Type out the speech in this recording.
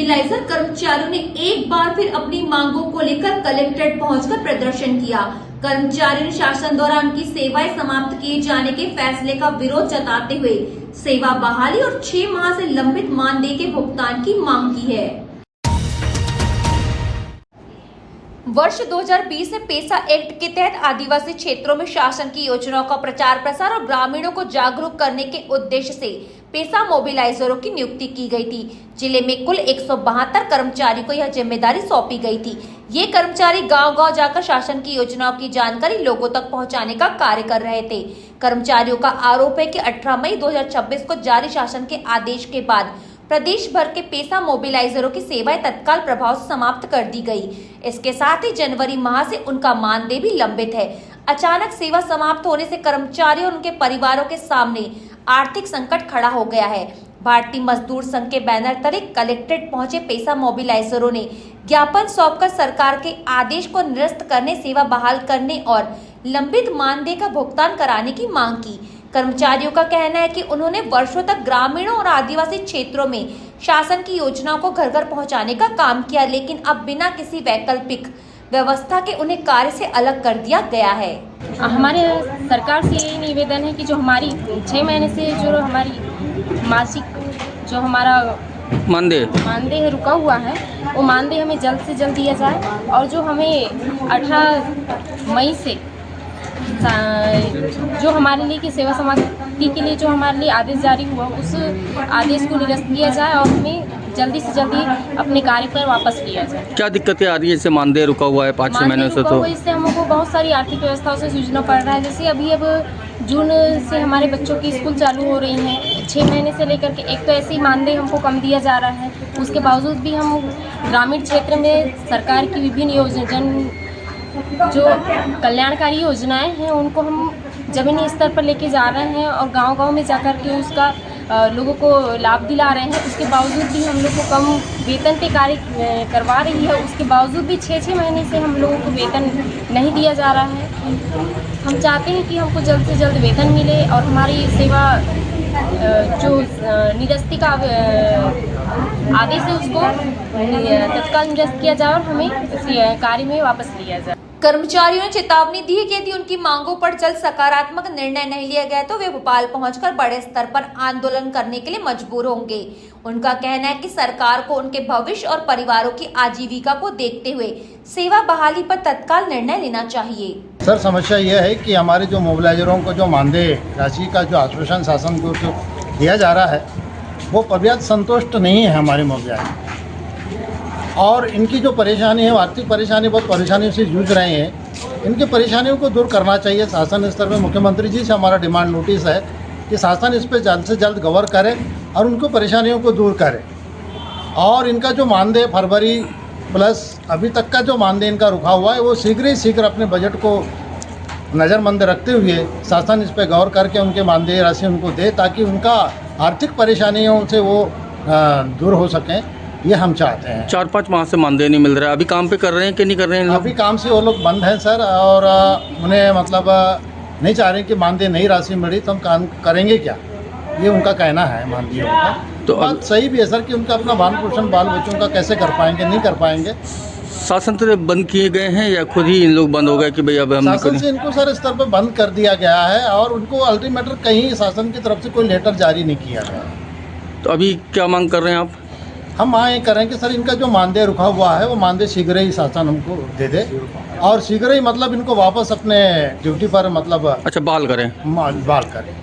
Mobiliser कर्मचारियों ने एक बार फिर अपनी मांगों को लेकर कलेक्ट्रेट पहुंचकर प्रदर्शन किया। कर्मचारियों ने शासन द्वारा उनकी सेवाएं समाप्त किए जाने के फैसले का विरोध जताते हुए सेवा बहाली और 6 माह से लंबित मानदेय के भुगतान की मांग की है। वर्ष 2020 में पेसा एक्ट के तहत आदिवासी क्षेत्रों में शासन की योजनाओं का प्रचार प्रसार और ग्रामीणों को जागरूक करने के उद्देश्य से पेसा मोबिलाइजरों की नियुक्ति की गई थी। जिले में कुल 172 कर्मचारियों को यह जिम्मेदारी सौंपी गई थी। ये कर्मचारी गांव-गांव जाकर शासन की योजनाओं की जानकारी लोगों तक पहुंचाने का कार्य कर रहे थे। कर्मचारियों का आरोप है कि 18 मई 2026 को जारी शासन के आदेश के बाद प्रदेश भर के पेसा मोबिलाइजरों की सेवाएं तत्काल प्रभाव से समाप्त कर दी गई। इसके साथ ही जनवरी माह से उनका मानदेय भी लंबित है। अचानक सेवा समाप्त होने से कर्मचारियों और उनके परिवारों के सामने आर्थिक संकट खड़ा हो गया है। भारतीय मजदूर संघ के बैनर तले कलेक्ट्रेट पहुंचे पेसा मोबिलाइजरों ने ज्ञापन सौंपकर सरकार के आदेश को निरस्त करने, सेवा बहाल करने और लंबित मानदेय का भुगतान कराने की मांग की। कर्मचारियों का कहना है कि उन्होंने वर्षों तक ग्रामीणों और आदिवासी क्षेत्रों में शासन की योजनाओं को घर घर पहुंचाने का काम किया, लेकिन अब बिना किसी वैकल्पिक व्यवस्था के उन्हें कार्य से अलग कर दिया गया है। हमारे सरकार से यही निवेदन है कि जो हमारी 6 महीने से जो हमारी मासिक जो हमारा मानदेय रुका हुआ है, वो मानदेय हमें जल्द से जल्द दिया जाए और जो हमें 18 मई से जो हमारे लिए की सेवा समाप्ति के लिए जो हमारे लिए आदेश जारी हुआ, उस आदेश को निरस्त किया जाए और हमें जल्दी से जल्दी अपने कार्य पर वापस लिया जाए। क्या दिक्कतें आ रही है? जैसे मानदेय रुका हुआ है 5-6 महीने से, तो इससे हमको बहुत सारी आर्थिक व्यवस्थाओं से जूझना पड़ रहा है। जैसे अब जून से हमारे बच्चों की स्कूल चालू हो रही हैं, 6 महीने से लेकर के एक तो ऐसे ही मानदेय हमको कम दिया जा रहा है। उसके बावजूद भी हम ग्रामीण क्षेत्र में सरकार की विभिन्न योजना जो कल्याणकारी योजनाएं हैं उनको हम ज़मीनी स्तर पर लेके जा रहे हैं और गांव-गांव में जाकर के उसका लोगों को लाभ दिला रहे हैं। उसके बावजूद भी हम लोग को कम वेतन पे कार्य करवा रही है। उसके बावजूद भी 6-6 महीने से हम लोगों को वेतन नहीं दिया जा रहा है। हम चाहते हैं कि हमको जल्द से जल्द वेतन मिले और हमारी सेवा जो निरस्ती का आदेश है उसको तत्काल निरस्त किया जाए और हमें इस कार्य में वापस लिया जाए। कर्मचारियों ने चेतावनी दी है कि यदि उनकी मांगों पर जल्द सकारात्मक निर्णय नहीं लिया गया तो वे भोपाल पहुंचकर बड़े स्तर पर आंदोलन करने के लिए मजबूर होंगे। उनका कहना है कि सरकार को उनके भविष्य और परिवारों की आजीविका को देखते हुए सेवा बहाली पर तत्काल निर्णय लेना चाहिए। सर, समस्या यह है कि हमारे जो मोबिलाइजरों को जो मानदेय राशि का जो आश्वासन शासन को जो दिया जा रहा है वो पर्याप्त संतुष्ट नहीं है हमारे मोबिलाइजर, और इनकी जो परेशानी है, आर्थिक परेशानी, बहुत परेशानियों से जूझ रहे हैं। इनकी परेशानियों को दूर करना चाहिए। शासन स्तर में मुख्यमंत्री जी से हमारा डिमांड नोटिस है कि शासन इस पर जल्द से जल्द गौर करे और उनको परेशानियों को दूर करे। और इनका जो मानदेय फरवरी प्लस अभी तक का जो मानदेय इनका रुका हुआ है वो शीघ्र अपने बजट को नज़रमंद रखते हुए शासन इस पर गौर करके उनके मानदेय राशि उनको दे, ताकि उनका आर्थिक परेशानियों से वो दूर हो सकें। ये हम चाहते हैं। 4-5 माह से मानदेय नहीं मिल रहा है। अभी काम पे कर रहे हैं कि नहीं कर रहे हैं? अभी काम से वो लोग बंद हैं सर, और उन्हें मतलब नहीं चाह रहे कि मानदेय नई राशि मिली तो हम काम करेंगे क्या, ये उनका कहना है मानदेय का। तो बात सही भी है सर कि उनका अपना भरण पोषण बाल बच्चों का कैसे कर पाएंगे, नहीं कर पाएंगे। शासन से बंद किए गए हैं या खुद ही इन लोग बंद हो गए कि भाई अब हम शासन से इनको सर स्तर पर बंद कर दिया गया है और उनको अल्टीमेटर कहीं शासन की तरफ से कोई लेटर जारी नहीं किया गया। तो अभी क्या मांग कर रहे हैं आप? हम मांग करें कि सर इनका जो मानदेय रुका हुआ है वो मानदेय शीघ्र ही शासन हमको दे दे और शीघ्र ही मतलब इनको वापस अपने ड्यूटी पर मतलब अच्छा बहाल करें। बहाल करें।